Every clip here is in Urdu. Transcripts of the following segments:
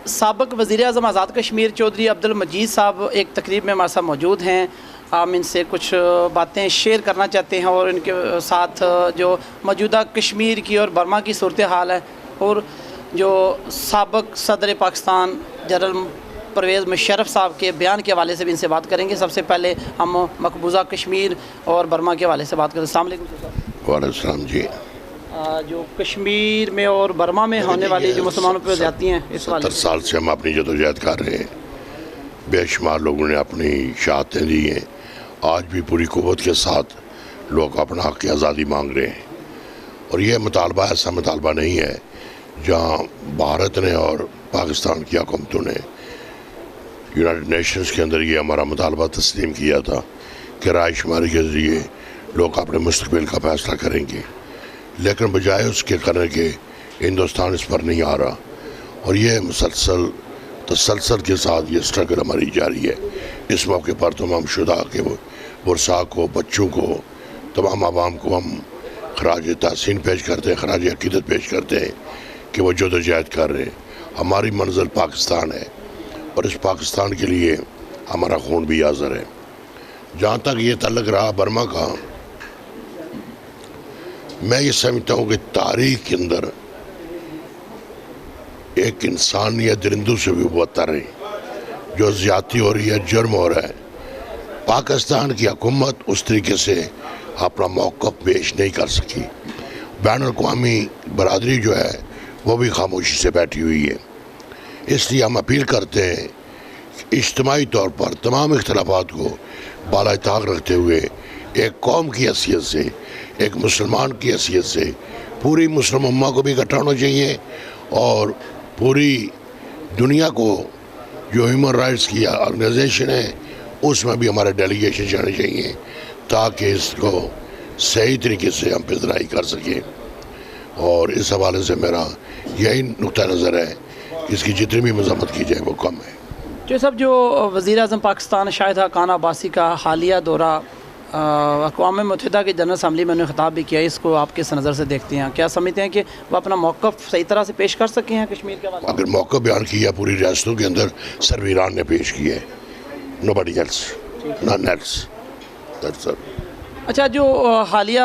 سابق وزیر اعظم آزاد کشمیر چودھری عبدالمجید صاحب ایک تقریب میں ہمارے ساتھ موجود ہیں. ہم ان سے کچھ باتیں شیئر کرنا چاہتے ہیں اور ان کے ساتھ جو موجودہ کشمیر کی اور برما کی صورتحال ہے اور جو سابق صدر پاکستان جنرل پرویز مشرف صاحب کے بیان کے حوالے سے بھی ان سے بات کریں گے. سب سے پہلے ہم مقبوضہ کشمیر اور برما کے حوالے سے بات کریں. السلام علیکم صاحب. وعلیکم السلام. جی جو کشمیر میں اور برما میں ہونے والی جو مسلمانوں پہ زیادتی ہیں اس حوالے 70 سال سے ہم اپنی جدوجہد کر رہے ہیں. بے شمار لوگوں نے اپنی شہادتیں دی ہیں. آج بھی پوری قوت کے ساتھ لوگ اپنا حق کی آزادی مانگ رہے ہیں. اور یہ مطالبہ ایسا مطالبہ نہیں ہے جہاں بھارت نے اور پاکستان کی حکومتوں نے یونائٹڈ نیشنز کے اندر یہ ہمارا مطالبہ تسلیم کیا تھا کہ رائے شماری کے ذریعے لوگ اپنے مستقبل کا فیصلہ کریں گے. لیکن بجائے اس کے کرنے کے ہندوستان اس پر نہیں آ رہا اور یہ تسلسل کے ساتھ یہ سٹرگل ہماری جاری ہے. اس موقع پر تمام شہداء کے ورثاء کو، بچوں کو، تمام عوام کو ہم خراج تحسین پیش کرتے ہیں، خراج عقیدت پیش کرتے ہیں کہ وہ جدوجہد کر رہے ہیں. ہماری منزل پاکستان ہے اور اس پاکستان کے لیے ہمارا خون بھی حاضر ہے. جہاں تک یہ تعلق رہا برما کا، میں یہ سمجھتا ہوں کہ تاریخ کے اندر ایک انسان یا درندوں سے بھی بدتر ہے جو زیادتی ہو رہی ہے، جرم ہو رہا ہے. پاکستان کی حکومت اس طریقے سے اپنا موقف پیش نہیں کر سکی. بین الاقوامی برادری جو ہے وہ بھی خاموشی سے بیٹھی ہوئی ہے. اس لیے ہم اپیل کرتے ہیں کہ اجتماعی طور پر تمام اختلافات کو بالائے طاق رکھتے ہوئے ایک قوم کی حیثیت سے، ایک مسلمان کی حیثیت سے پوری مسلم امہ کو بھی اکٹھا ہونا چاہیے اور پوری دنیا کو جو ہیومن رائٹس کی آرگنائزیشن ہے اس میں بھی ہمارے ڈیلیگیشن جانے چاہیے تاکہ اس کو صحیح طریقے سے ہم پذیرائی کر سکیں. اور اس حوالے سے میرا یہی نقطہ نظر ہے کہ اس کی جتنی بھی مذمت کی جائے وہ کم ہے. جو صاحب جو وزیر اعظم پاکستان شاہد خاقان عباسی کا حالیہ دورہ اقوام متحدہ کی جنرل اسمبلی میں انہوں نے خطاب بھی کیا، اس کو آپ کس نظر سے دیکھتے ہیں؟ کیا سمجھتے ہیں کہ وہ اپنا موقف صحیح طرح سے پیش کر سکے ہیں کشمیر کے حوالے؟ اگر موقف بیان کیا پوری ریاستوں کے اندر سرویران نے پیش کیا ہے، nobody else, none else. That's all. اچھا، جو حالیہ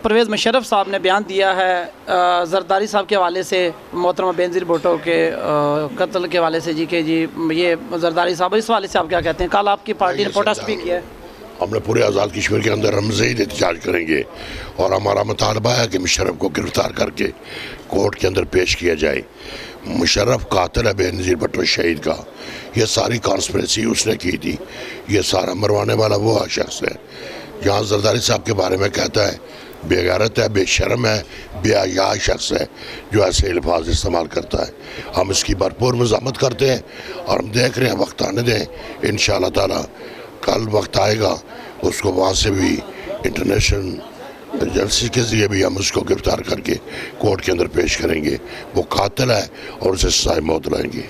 پرویز مشرف صاحب نے بیان دیا ہے زرداری صاحب کے حوالے سے، محترمہ بینظیر بھٹو کے قتل کے حوالے سے، جی کہ جی یہ زرداری صاحب، اس حوالے سے آپ کیا کہتے ہیں؟ کل آپ کی پارٹی نے پروٹیسٹ بھی کیا ہے. ہم نے پورے آزاد کشمیر کے اندر ہم مزید احتجاج کریں گے اور ہمارا مطالبہ ہے کہ مشرف کو گرفتار کر کے کورٹ کے اندر پیش کیا جائے. مشرف قاتل ہے بینظیر بھٹو شہید کا. یہ ساری کانسپریسی اس نے کی تھی. یہ سارا مروانے والا وہ شخص ہے. جہاں زرداری صاحب کے بارے میں کہتا ہے بے غیرت ہے، بے شرم ہے، بے حیا شخص ہے جو ایسے الفاظ استعمال کرتا ہے. ہم اس کی بھرپور مذمت کرتے ہیں اور ہم دیکھ رہے ہیں وقت آنے دیں. انشاءاللہ تعالی کل وقت آئے گا، اس کو وہاں سے بھی انٹرنیشنل ایجنسی کے ذریعے بھی ہم اس کو گرفتار کر کے کورٹ کے اندر پیش کریں گے. وہ قاتل ہے اور اسے سزائے موت لائیں گے.